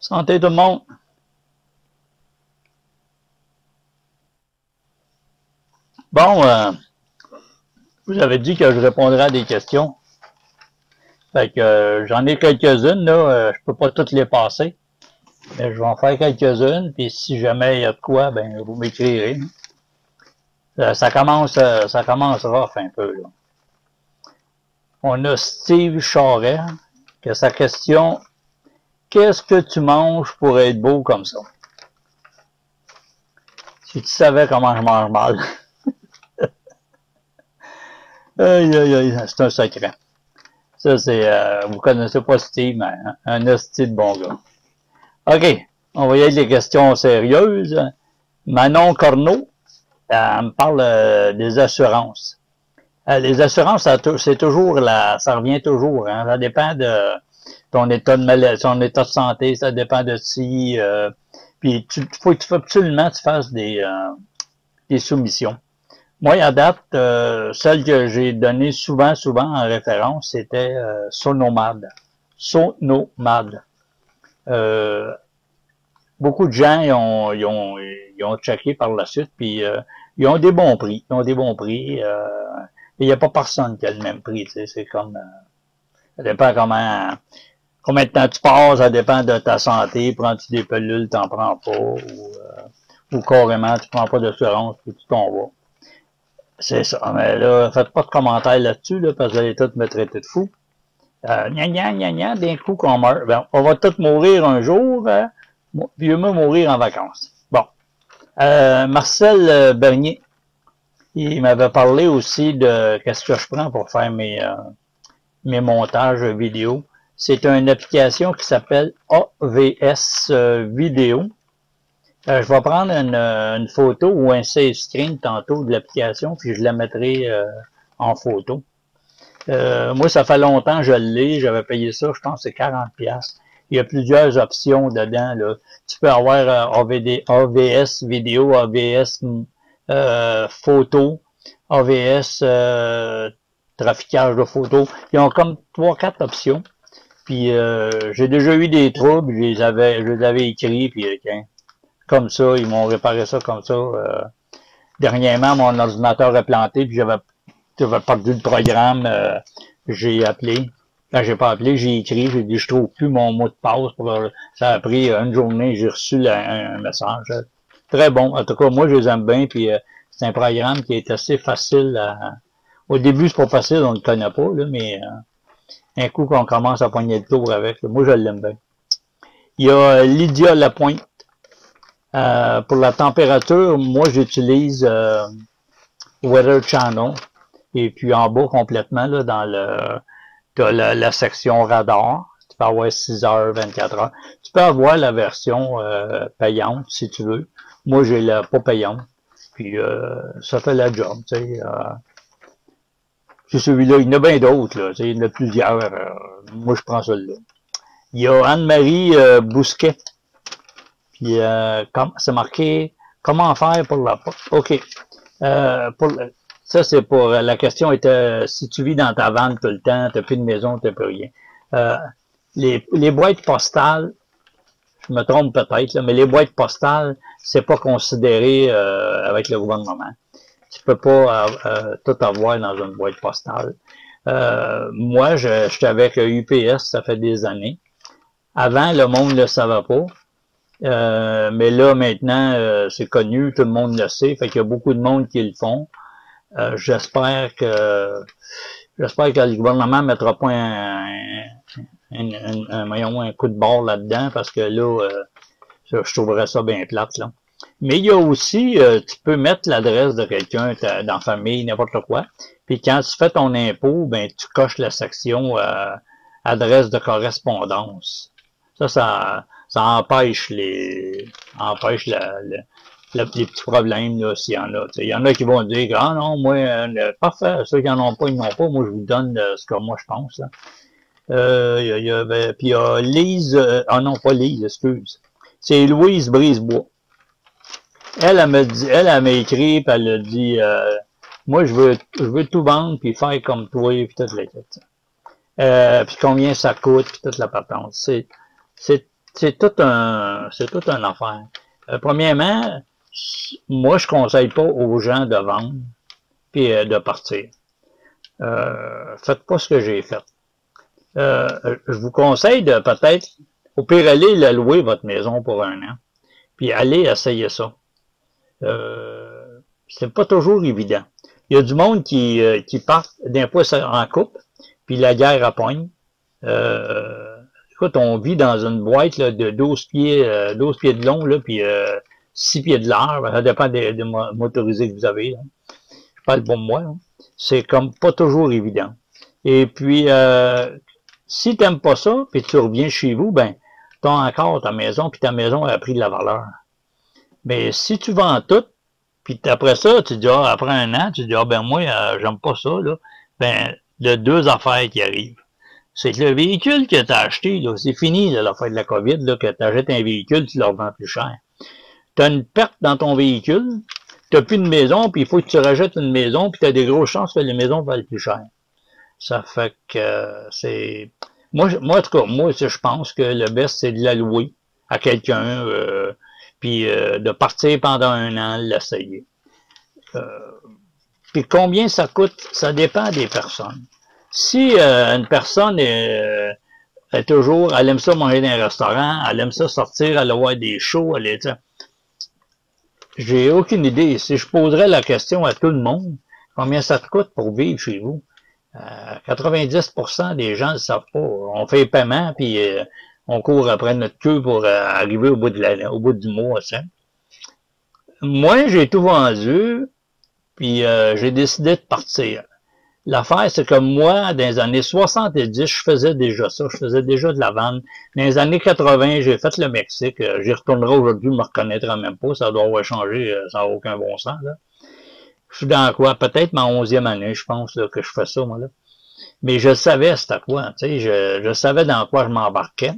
Santé tout le monde. Bon, vous avez dit que je répondrais à des questions. Fait que j'en ai quelques-unes, là. Je peux pas toutes les passer. Mais je vais en faire quelques-unes. Puis si jamais il y a de quoi, ben vous m'écrirez. Ça commence rough un peu, là. On a Steve Charret, qui a sa question. Qu'est-ce que tu manges pour être beau comme ça? Si tu savais comment je mange mal. Aïe, aïe, aïe, c'est un secret. Ça, c'est, vous connaissez pas Steve, mais un hostie de bon gars. OK, on va y aller avec les questions sérieuses. Manon Corneau, elle me parle des assurances. Les assurances, c'est toujours ça revient toujours. Hein, ça dépend de ton état de maladie, ton état de santé, ça dépend de si. Puis faut absolument que tu fasses des soumissions. Moi, à date, celle que j'ai donnée souvent en référence, c'était Sonomad. Sonomad. Beaucoup de gens ils ont checké par la suite, puis ils ont des bons prix. Ils ont des bons prix. Il n'y a pas personne qui a le même prix. Tu sais, c'est comme. Ça dépend combien de temps tu passes, ça dépend de ta santé. Prends-tu des pilules, t'en prends pas, ou carrément, tu prends pas d'assurance, puis tu t'en vas. C'est ça. Mais là, faites pas de commentaires là-dessus, là, parce que vous allez tous me traiter de fou. Gna, d'un coup qu'on meurt. Ben, on va tous mourir un jour, hein? Puis mieux mourir en vacances. Bon. Marcel Bernier, il m'avait parlé aussi de qu'est-ce que je prends pour faire mes montages vidéo. C'est une application qui s'appelle AVS Vidéo. Je vais prendre une photo ou un save screen tantôt de l'application, puis je la mettrai en photo. Moi, ça fait longtemps que je l'ai. J'avais payé ça, je pense que c'est 40$. Il y a plusieurs options dedans, là. Tu peux avoir AVS vidéo, AVS photo, AVS traficage de photos. Ils ont comme 3-4 options. Puis j'ai déjà eu des troubles, je les avais écrits, puis comme ça, ils m'ont réparé ça comme ça. Dernièrement, mon ordinateur est planté, puis j'avais perdu le programme. J'ai appelé. Quand j'ai pas appelé, j'ai écrit, j'ai dit je trouve plus mon mot de passe. Ça a pris une journée, j'ai reçu un message. Très bon. En tout cas, moi, je les aime bien, puis c'est un programme qui est assez facile à. Au début, c'est pas facile, on ne le connaît pas, là, mais un coup qu'on commence à poigner le tour avec, là, moi, je l'aime bien. Il y a Lydia Lapointe. Pour la température, moi, j'utilise Weather Channel. Et puis en bas, complètement, là, dans t'as la section radar. Tu peux avoir 6 heures, 24 heures. Tu peux avoir la version payante, si tu veux. Moi, j'ai la pas payante. Puis ça fait la job, tu sais. C'est celui-là. Il y en a bien d'autres, là. Il y en a plusieurs. Moi, je prends celui-là. Il y a Anne-Marie Bousquet. Puis c'est marqué comment faire pour la porte. OK. Ça, c'est pour la question était si tu vis dans ta vanne tout le temps, t'as plus de maison, t'as plus rien. Les boîtes postales, je me trompe peut-être, là, mais les boîtes postales, c'est pas considéré avec le gouvernement. Tu peux pas tout avoir dans une boîte postale. Moi, j'étais avec UPS, ça fait des années. Avant, le monde ne le savait pas. Mais là, maintenant, c'est connu, tout le monde le sait, fait qu'il y a beaucoup de monde qui le font. J'espère que le gouvernement mettra pas un coup de bord là-dedans, parce que là, je trouverais ça bien plate, là. Mais il y a aussi, tu peux mettre l'adresse de quelqu'un dans la famille, n'importe quoi. Puis quand tu fais ton impôt, ben tu coches la section adresse de correspondance. Ça empêche les petits problèmes, là, s'il y en a. Il y en a qui vont dire, ah non, moi, parfait, ceux qui n'en ont pas, ils n'en ont pas, moi, je vous donne ce que moi, je pense. Là. Puis il y a Lise, non, pas Lise, excuse. C'est Louise Brisebois. Elle m'a écrit, puis elle a dit, moi, je veux tout vendre, puis faire comme toi, puis toute la quête. Puis combien ça coûte, puis toute la patente. C'est c'est tout un affaire. Premièrement, moi, je conseille pas aux gens de vendre puis de partir. Faites pas ce que j'ai fait. Je vous conseille de peut-être, au pire, aller la louer, votre maison, pour 1 an, puis aller essayer ça. C'est pas toujours évident. Il y a du monde qui part d'un fois en couple, puis la guerre appogne. Écoute, on vit dans une boîte là, de 12 pieds de long, là, puis 6 pieds de large. Ça dépend des motorisés que vous avez. Là. Je parle pour moi. Là. C'est comme pas toujours évident. Et puis, si tu n'aimes pas ça, puis tu reviens chez vous, ben, tu as encore ta maison, puis ta maison a pris de la valeur. Mais si tu vends tout, puis après ça, tu dis, ah, après 1 an, tu dis, ah, ben moi, j'aime pas ça, là. Ben, il y a 2 affaires qui arrivent. C'est que le véhicule que tu as acheté, là, c'est fini, là, l'affaire de la COVID, là, que tu achètes un véhicule, tu le revends plus cher. Tu as une perte dans ton véhicule, tu n'as plus de maison, puis il faut que tu rachètes une maison, puis tu as des grosses chances que les maisons valent plus cher. Ça fait que c'est... Moi, en tout cas, moi, je pense que le best, c'est de la louer à quelqu'un, puis de partir pendant 1 an, l'essayer. Puis combien ça coûte, ça dépend des personnes. Si une personne est toujours, elle aime ça manger dans un restaurant, elle aime ça sortir, elle voir des shows, elle est... J'ai aucune idée. Si je poserais la question à tout le monde, combien ça te coûte pour vivre chez vous? 90% des gens ne le savent pas. On fait paiement, puis on court après notre queue pour arriver au bout du mois. Ça. Moi, j'ai tout vendu, puis j'ai décidé de partir. L'affaire, c'est que moi, dans les années 70, je faisais déjà ça. Je faisais déjà de la vente. Dans les années 80, j'ai fait le Mexique. J'y retournerai aujourd'hui, je me reconnaîtrai même pas. Ça doit avoir changé, ça n'a aucun bon sens. Là. Je suis dans quoi? Peut-être ma 11e année, je pense, là, que je fais ça, moi, là. Mais je savais c'était quoi, tu sais, je savais dans quoi je m'embarquais.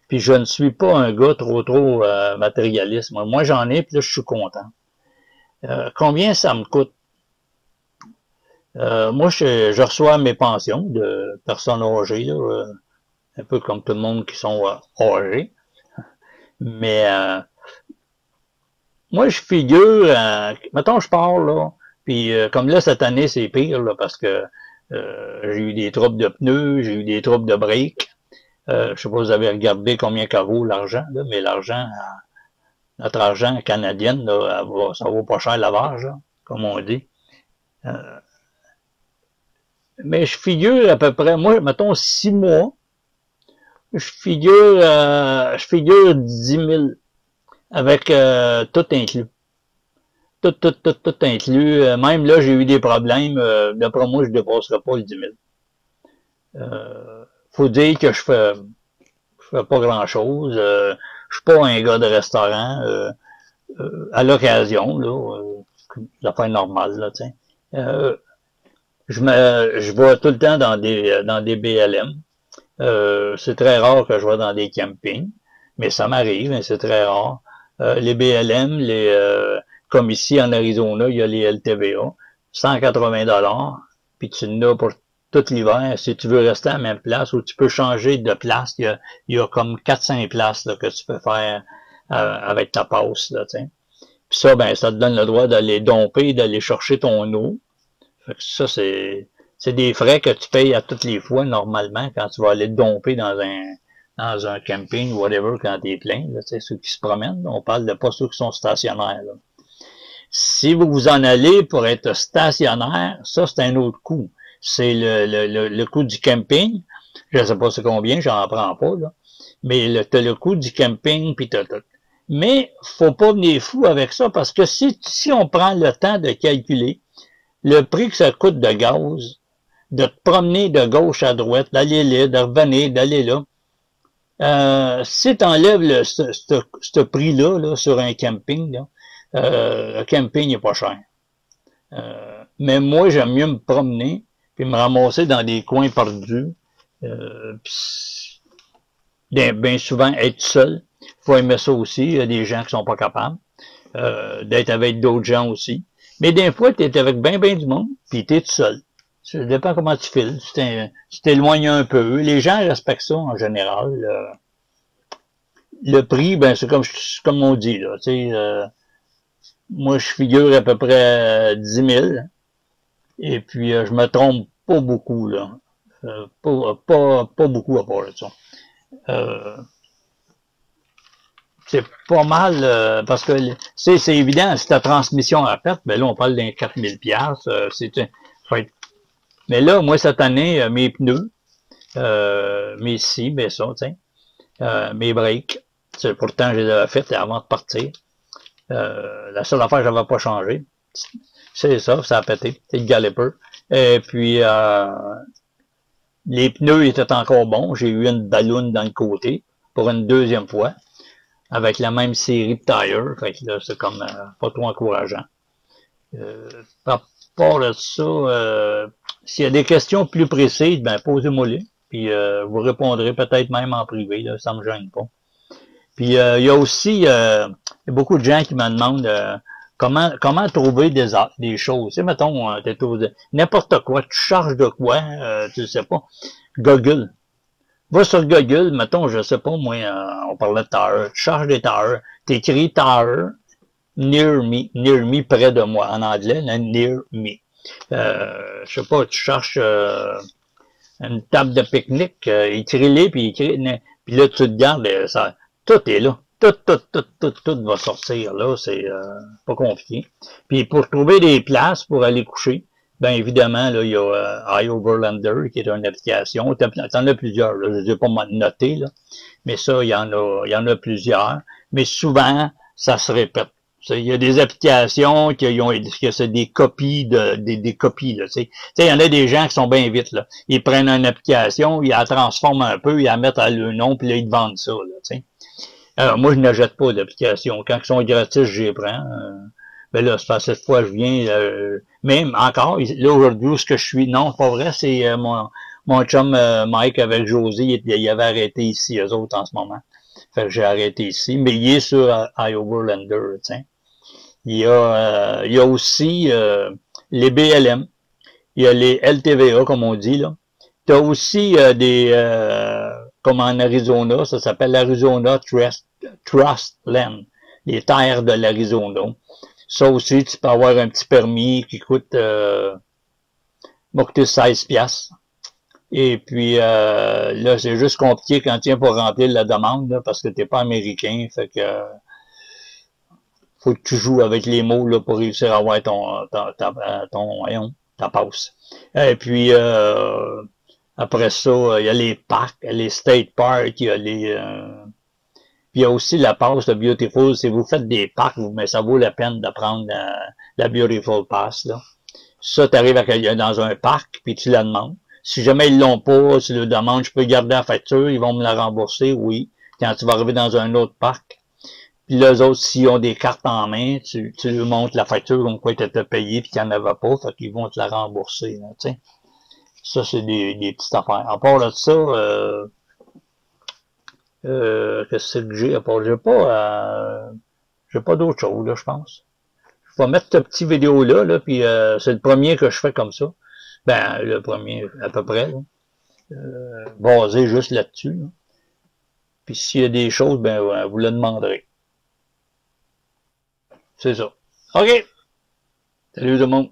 Puis je ne suis pas un gars trop matérialiste. Moi, j'en ai, puis là, je suis content. Combien ça me coûte? Moi, je reçois mes pensions de personnes âgées, là, un peu comme tout le monde qui sont âgés. Mais moi, je figure, mettons, je pars, là, puis comme là, cette année, c'est pire, là, parce que j'ai eu des troubles de pneus, j'ai eu des troubles de break. Je sais pas si vous avez regardé combien ça vaut l'argent, là, mais l'argent, notre argent canadien, là, ça vaut pas cher lavage, là, comme on dit. Mais je figure à peu près, moi, mettons 6 mois, je figure 10 000 avec tout inclus. Tout inclus. Même là, j'ai eu des problèmes. D'après moi, je ne dépasserai pas le 10 000. Faut dire que je fais pas grand-chose. Je suis pas un gars de restaurant. À l'occasion, là, l'affaire normale, là, tiens. Je vais tout le temps dans des BLM. C'est très rare que je vais dans des campings, mais ça m'arrive, mais c'est très rare. Les BLM, comme ici en Arizona, il y a les LTVA, 180$, puis tu en as pour tout l'hiver. Si tu veux rester à la même place ou tu peux changer de place, il y a comme 4-5 places là, que tu peux faire avec ta passe. Là, puis ça, ben, ça te donne le droit d'aller domper, d'aller chercher ton eau. Fait que ça, c'est des frais que tu payes à toutes les fois, normalement, quand tu vas aller te domper dans un camping, whatever, quand t'es plein, là, ceux qui se promènent. On parle de pas ceux qui sont stationnaires, là. Si vous vous en allez pour être stationnaire, ça, c'est un autre coût. C'est le coût du camping. Je sais pas c'est combien, j'en prends pas, là. Mais t'as le coût du camping, puis t'as tout. Mais, faut pas venir fou avec ça, parce que si on prend le temps de calculer le prix que ça coûte de gaz, de te promener de gauche à droite, d'aller là, de revenir, d'aller là, si tu enlèves ce prix-là là, sur un camping, là, le camping n'est pas cher. Mais moi, j'aime mieux me promener puis me ramasser dans des coins perdus. Bien souvent, être seul. Il faut aimer ça aussi. Il y a des gens qui sont pas capables d'être avec d'autres gens aussi. Mais des fois, tu es avec bien du monde, puis tu es tout seul. Ça dépend comment tu files. Tu t'éloignes un peu. Les gens respectent ça en général. le prix, ben c'est comme on dit, là, tu sais, moi je figure à peu près 10 000, et puis je me trompe pas beaucoup, là. Pas beaucoup à part de ça. C'est pas mal, parce que c'est évident, si ta transmission a perte, ben là, on parle d'un 4000$, mais là, moi, cette année, mes pneus, mes scies, ben ça, tiens, mes breaks, pourtant, je les avais faites avant de partir. La seule affaire que j'avais pas changé, c'est ça a pété, c'est le caliper. Et puis, les pneus étaient encore bons, j'ai eu une balloune dans le côté, pour une deuxième fois, avec la même série de tires, fait que là, c'est comme pas trop encourageant. Par rapport à ça, s'il y a des questions plus précises, ben posez-moi-les, puis vous répondrez peut-être même en privé, là, ça me gêne pas. Puis il y a aussi beaucoup de gens qui me demandent comment trouver des choses. Tu sais, mettons, n'importe quoi, tu charges de quoi, tu sais pas. Google. Va sur Google, mettons, je sais pas, moi, on parlait de tire, tu charges des tires, t'écris tire, near me, près de moi, en anglais, là, near me. Je sais pas, tu cherches une table de pique-nique, écris-les, puis là, tu te gardes, ça, tout est là. Tout va sortir, là, c'est pas compliqué. Puis pour trouver des places pour aller coucher, ben évidemment, là, il y a iOverlander, qui est une application. T'en as plusieurs, là, je ne les ai pas noté, là. Mais ça, il y en a plusieurs. Mais souvent, ça se répète. Il y a des applications que c'est des copies des copies, là, tu sais. Il y en a des gens qui sont bien vite, là. Ils prennent une application, ils la transforment un peu, ils la mettent à leur nom, puis là, ils te vendent ça, là, tu sais. Alors, moi, je n'achète pas d'application. Quand ils sont gratis, je les prends. Ben là, c'est parce que cette fois, je viens, même encore, là, aujourd'hui, ce que je suis, non, pas vrai, c'est mon chum Mike avec Josie, il avait arrêté ici, eux autres, en ce moment. Fait que j'ai arrêté ici, mais il est sur iOverlander, tiens. Il y a aussi les BLM, il y a les LTVA, comme on dit, là. Tu as aussi comme en Arizona, ça s'appelle l'Arizona Trust Land, les terres de l'Arizona. Ça aussi, tu peux avoir un petit permis qui coûte 16$. Et puis là, c'est juste compliqué quand tu viens pour remplir la demande, là, parce que t'es pas américain, fait que faut que tu joues avec les mots là, pour réussir à avoir ta passe. Et puis après ça, il y a les parcs, les state parks, il y a puis il y a aussi la passe de Beautiful. Si vous faites des parcs, mais ça vaut la peine de prendre la Beautiful Pass, là. Ça, tu arrives dans un parc, puis tu la demandes. Si jamais ils l'ont pas, tu le demandes, je peux garder la facture, ils vont me la rembourser, oui. Quand tu vas arriver dans un autre parc. Puis les autres, s'ils ont des cartes en main, tu leur montres la facture, comme quoi tu as payé, puis qu'il n'y en avait pas, fait qu'ils vont te la rembourser, là, tu sais. Ça, c'est des petites affaires. À part de ça, qu'est-ce que j'ai? À part, j'ai pas d'autre chose, là, je pense. Je vais mettre cette petite vidéo-là, là, puis c'est le premier que je fais comme ça. Ben, le premier, à peu près, là. Basé juste là-dessus, là. Puis s'il y a des choses, ben, vous le demanderez. C'est ça. OK. Salut tout le monde.